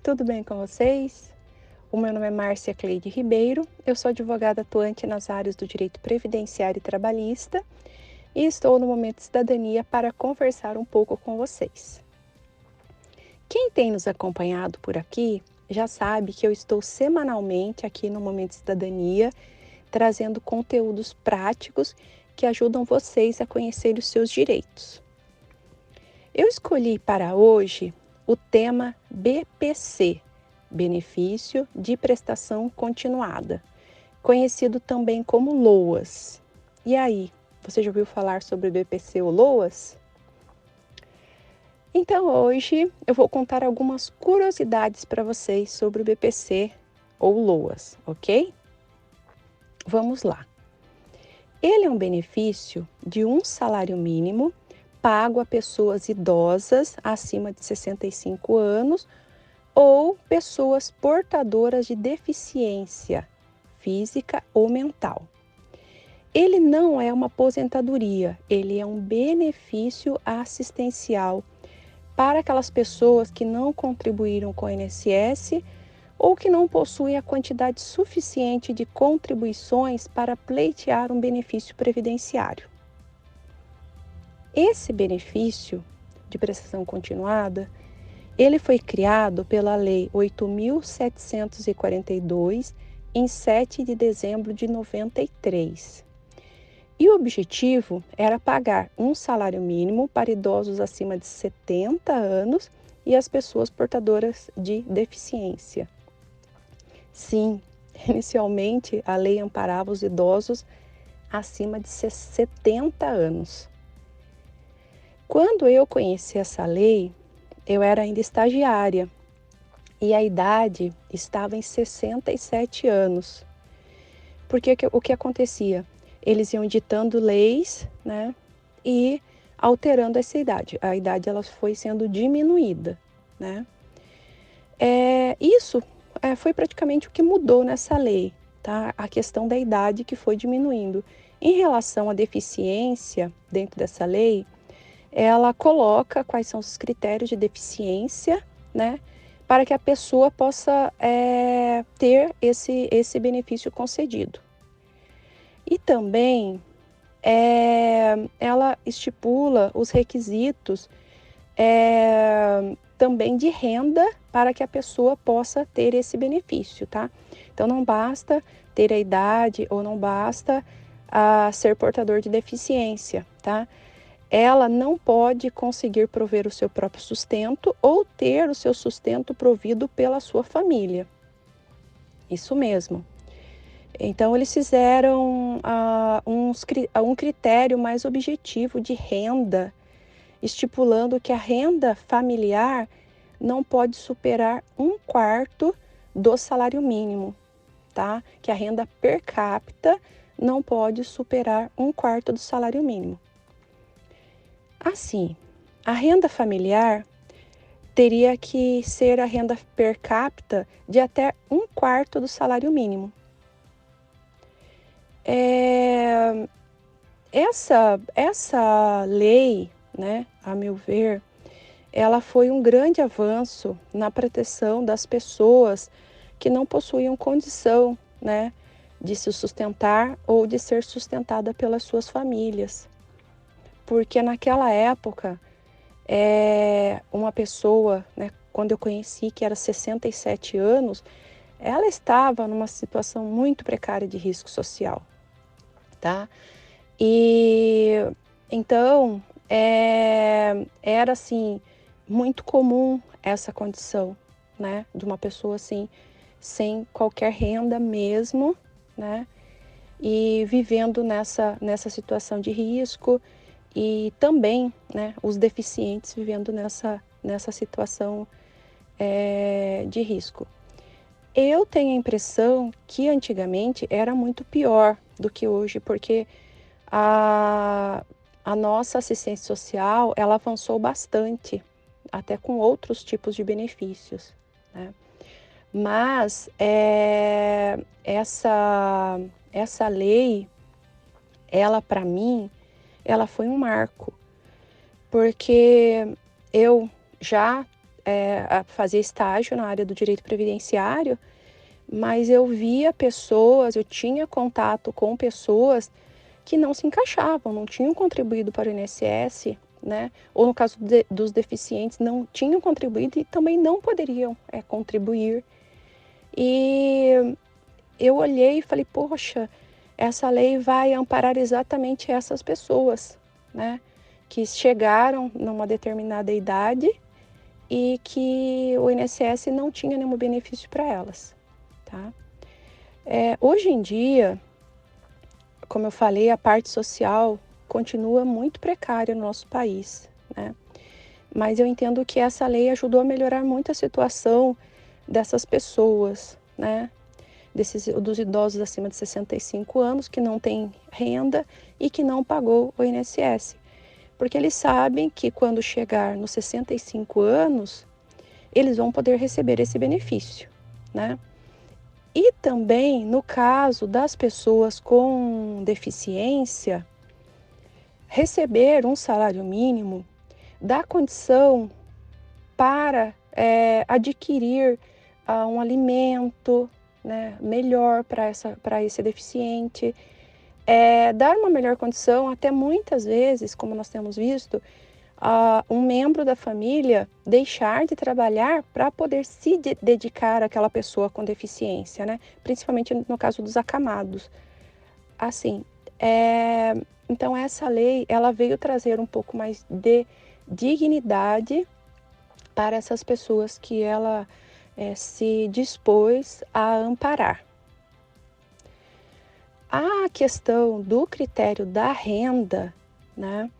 tudo bem com vocês? O meu nome é Márcia Cleide Ribeiro, eu sou advogada atuante nas áreas do direito previdenciário e trabalhista e estou no Momento Cidadania para conversar um pouco com vocês. Quem tem nos acompanhado por aqui já sabe que eu estou semanalmente aqui no Momento Cidadania trazendo conteúdos práticos que ajudam vocês a conhecer os seus direitos. Eu escolhi para hoje o tema BPC, Benefício de Prestação Continuada, conhecido também como LOAS. E aí, você já ouviu falar sobre BPC ou LOAS? Então hoje eu vou contar algumas curiosidades para vocês sobre o BPC ou LOAS, ok? Vamos lá. Ele é um benefício de um salário mínimo pago a pessoas idosas acima de 65 anos ou pessoas portadoras de deficiência física ou mental. Ele não é uma aposentadoria, ele é um benefício assistencial para aquelas pessoas que não contribuíram com o INSS ou que não possuem a quantidade suficiente de contribuições para pleitear um benefício previdenciário. Esse benefício de prestação continuada, ele foi criado pela Lei 8.742, em 7 de dezembro de 93. E o objetivo era pagar um salário mínimo para idosos acima de 70 anos e as pessoas portadoras de deficiência. Sim, inicialmente a lei amparava os idosos acima de 70 anos. Quando eu conheci essa lei, eu era ainda estagiária e a idade estava em 67 anos. Porque o que acontecia? Eles iam ditando leis, né, e alterando essa idade. A idade ela foi sendo diminuída, né? Isso foi praticamente o que mudou nessa lei, tá? A questão da idade que foi diminuindo. Em relação à deficiência, dentro dessa lei, ela coloca quais são os critérios de deficiência, né, para que a pessoa possa ter esse benefício concedido. E também ela estipula os requisitos também de renda para que a pessoa possa ter esse benefício, tá? Então não basta ter a idade ou não basta ser portador de deficiência, tá? Ela não pode conseguir prover o seu próprio sustento ou ter o seu sustento provido pela sua família. Isso mesmo. Então, eles fizeram um critério mais objetivo de renda, estipulando que a renda familiar não pode superar 1/4 do salário mínimo, tá? Que a renda per capita não pode superar 1/4 do salário mínimo. Assim, a renda familiar teria que ser a renda per capita de até 1/4 do salário mínimo. Essa lei, né, a meu ver, ela foi um grande avanço na proteção das pessoas que não possuíam condição, né, de se sustentar ou de ser sustentada pelas suas famílias. Porque naquela época, uma pessoa, né, quando eu conheci, que era 67 anos, ela estava numa situação muito precária de risco social, tá? E então, era assim, muito comum essa condição, né, de uma pessoa assim, sem qualquer renda mesmo, né, e vivendo nessa situação de risco. E também, né, os deficientes vivendo nessa situação de risco. Eu tenho a impressão que antigamente era muito pior do que hoje, porque a nossa assistência social, ela avançou bastante, até com outros tipos de benefícios, né? Mas essa lei, ela para mim, ela foi um marco, porque eu já fazer estágio na área do direito previdenciário, mas eu via pessoas, eu tinha contato com pessoas que não se encaixavam, não tinham contribuído para o INSS, né? Ou no caso dos deficientes, não tinham contribuído e também não poderiam contribuir. E eu olhei e falei, poxa, essa lei vai amparar exatamente essas pessoas, né? Que chegaram numa determinada idade e que o INSS não tinha nenhum benefício para elas, tá? Hoje em dia, como eu falei, a parte social continua muito precária no nosso país, né? Mas eu entendo que essa lei ajudou a melhorar muito a situação dessas pessoas, né? Dos idosos acima de 65 anos que não têm renda e que não pagou o INSS. Porque eles sabem que quando chegar nos 65 anos, eles vão poder receber esse benefício, né? E também, no caso das pessoas com deficiência, receber um salário mínimo dá condição para adquirir um alimento, né, melhor para esse deficiente, dar uma melhor condição, até muitas vezes, como nós temos visto, um membro da família deixar de trabalhar para poder se dedicar àquela pessoa com deficiência, né? Principalmente no caso dos acamados. Assim, então essa lei, ela veio trazer um pouco mais de dignidade para essas pessoas que ela se dispôs a amparar. A questão do critério da renda, né?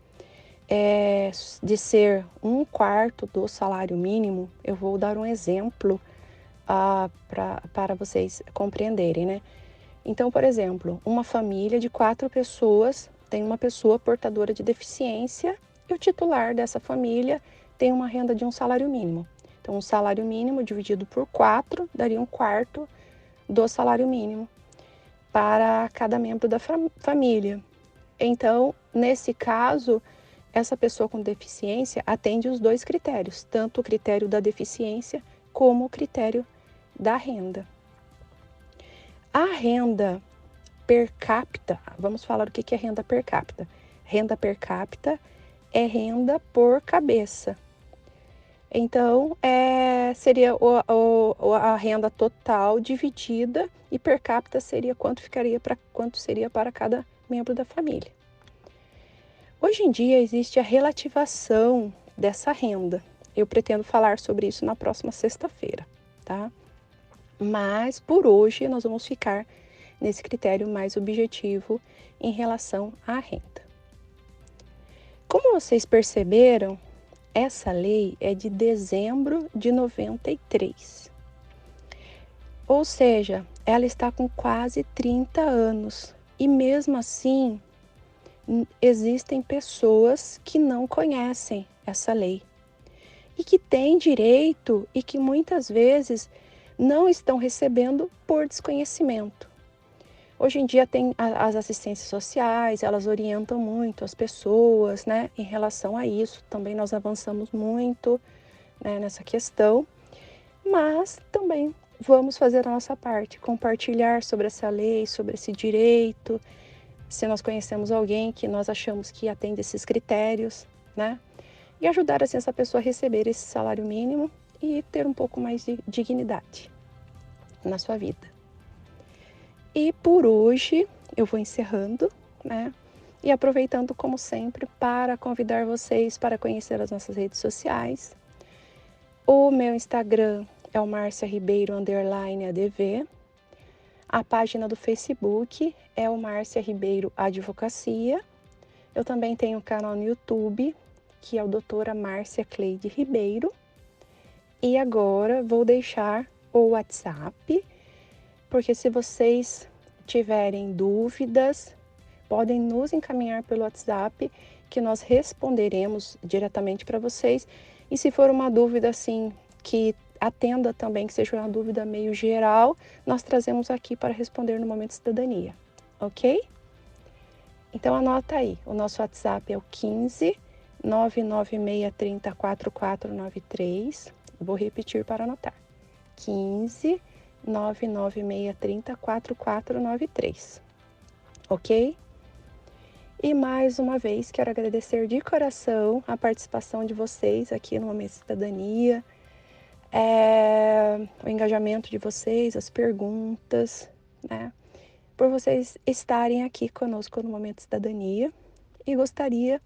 De ser 1/4 do salário mínimo, eu vou dar um exemplo para vocês compreenderem, né? Então, por exemplo, uma família de 4 pessoas tem uma pessoa portadora de deficiência e o titular dessa família tem uma renda de um salário mínimo. Então, um salário mínimo dividido por 4 daria 1/4 do salário mínimo para cada membro da família. Então, nesse caso, essa pessoa com deficiência atende os 2 critérios, tanto o critério da deficiência como o critério da renda. A renda per capita, vamos falar o que é renda per capita. Renda per capita é renda por cabeça. Então, seria a renda total dividida e per capita seria quanto seria para cada membro da família. Hoje em dia existe a relativação dessa renda. Eu pretendo falar sobre isso na próxima sexta-feira, tá? Mas por hoje nós vamos ficar nesse critério mais objetivo em relação à renda. Como vocês perceberam, essa lei é de dezembro de 93. Ou seja, ela está com quase 30 anos e mesmo assim existem pessoas que não conhecem essa lei e que têm direito e que muitas vezes não estão recebendo por desconhecimento. Hoje em dia tem as assistências sociais, elas orientam muito as pessoas, né, em relação a isso. Também nós avançamos muito, né, nessa questão, mas também vamos fazer a nossa parte, compartilhar sobre essa lei, sobre esse direito. Se nós conhecemos alguém que nós achamos que atende esses critérios, né? E ajudar assim essa pessoa a receber esse salário mínimo e ter um pouco mais de dignidade na sua vida. E por hoje eu vou encerrando, né? E aproveitando como sempre para convidar vocês para conhecer as nossas redes sociais. O meu Instagram é o marciaribeiro_adv. A página do Facebook é o Márcia Ribeiro Advocacia. Eu também tenho um canal no YouTube, que é o doutora Márcia Cleide Ribeiro. E agora vou deixar o WhatsApp, porque se vocês tiverem dúvidas, podem nos encaminhar pelo WhatsApp, que nós responderemos diretamente para vocês. E se for uma dúvida assim, que atenda também, que seja uma dúvida meio geral, nós trazemos aqui para responder no Momento Cidadania, ok? Então anota aí, o nosso WhatsApp é o 15 99630 4493 Vou repetir para anotar. 15 99630 4493. Ok? E mais uma vez quero agradecer de coração a participação de vocês aqui no Momento Cidadania, o engajamento de vocês, as perguntas, né? Por vocês estarem aqui conosco no Momento Cidadania, e gostaria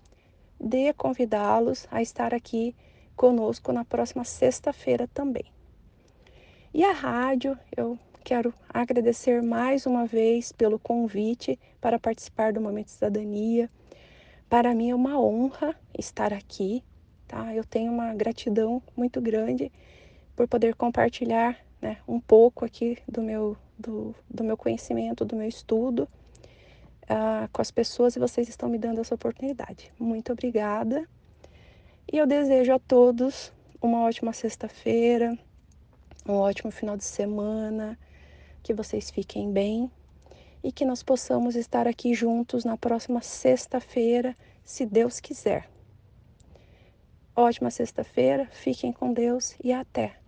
de convidá-los a estar aqui conosco na próxima sexta-feira também. E a rádio, eu quero agradecer mais uma vez pelo convite para participar do Momento Cidadania. Para mim é uma honra estar aqui, tá? Eu tenho uma gratidão muito grande por poder compartilhar, né, um pouco aqui do meu conhecimento, do meu estudo, com as pessoas, e vocês estão me dando essa oportunidade. Muito obrigada. E eu desejo a todos uma ótima sexta-feira, um ótimo final de semana, que vocês fiquem bem e que nós possamos estar aqui juntos na próxima sexta-feira, se Deus quiser. Ótima sexta-feira, fiquem com Deus e até!